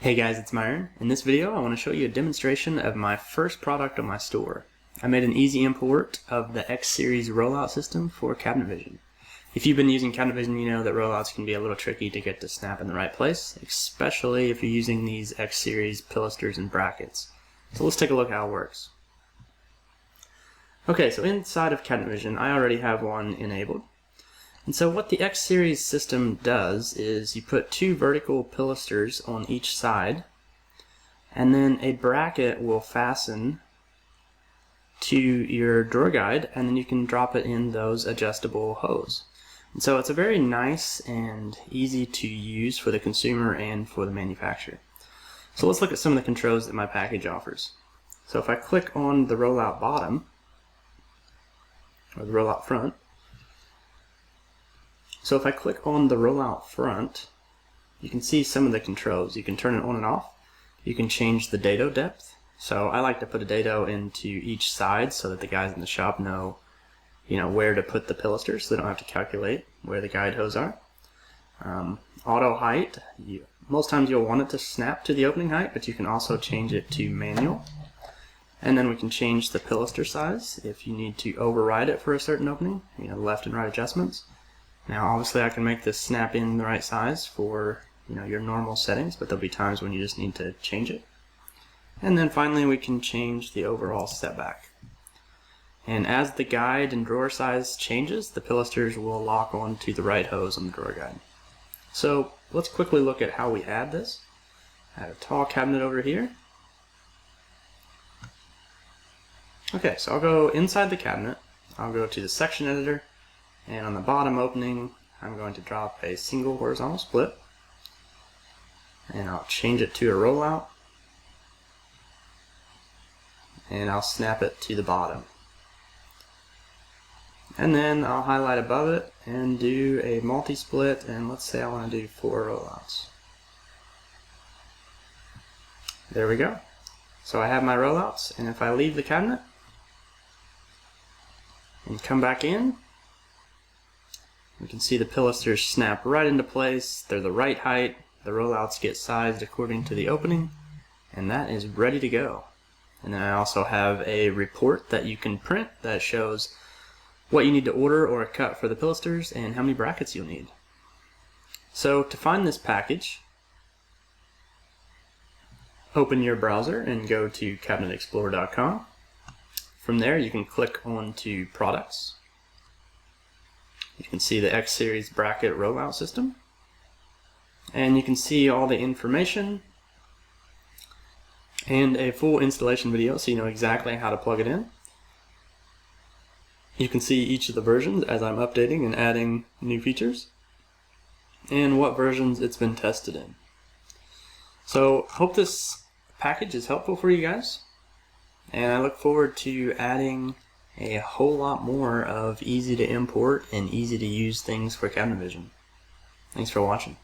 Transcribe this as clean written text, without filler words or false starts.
Hey guys, it's Myron. In this video, I want to show you a demonstration of my first product on my store. I made an easy import of the X Series rollout system for Cabinet Vision. If you've been using Cabinet Vision, you know that rollouts can be a little tricky to get to snap in the right place, especially if you're using these X Series pilasters and brackets. So let's take a look at how it works. Okay, so inside of Cabinet Vision, I already have one enabled. And so what the X Series system does is you put two vertical pilasters on each side, and then a bracket will fasten to your drawer guide, and then you can drop it in those adjustable hose. And so it's a very nice and easy to use for the consumer and for the manufacturer. So let's look at some of the controls that my package offers. So if I click on the rollout bottom, or the rollout front, so if I click on the rollout front, you can see some of the controls. You can turn it on and off. You can change the dado depth. So I like to put a dado into each side so that the guys in the shop know, where to put the pilasters, so they don't have to calculate where the guide hose are. Auto height, most times you'll want it to snap to the opening height, but you can also change it to manual. And then we can change the pilaster size if you need to override it for a certain opening, left and right adjustments. Now obviously I can make this snap in the right size for your normal settings, but there'll be times when you just need to change it. And then finally we can change the overall setback. And as the guide and drawer size changes, the pilasters will lock onto the right hose on the drawer guide. So let's quickly look at how we add this. I have a tall cabinet over here. Okay, so I'll go inside the cabinet. I'll go to the section editor. And on the bottom opening, I'm going to drop a single horizontal split. And I'll change it to a rollout. And I'll snap it to the bottom. And then I'll highlight above it and do a multi-split, and let's say I want to do 4 rollouts. There we go. So I have my rollouts, and if I leave the cabinet and come back in, you can see the pilasters snap right into place. They're the right height. The rollouts get sized according to the opening, and that is ready to go. And then I also have a report that you can print that shows what you need to order or cut for the pilasters and how many brackets you'll need. So to find this package, open your browser and go to cabinetexplorer.com. From there you can click on to products. You can see the X Series bracket rollout system, and you can see all the information and a full installation video so you know exactly how to plug it in. You can see each of the versions as I'm updating and adding new features, and what versions it's been tested in. So hope this package is helpful for you guys, and I look forward to adding a whole lot more of easy to import and easy to use things for Cabinet Vision. Thanks for watching.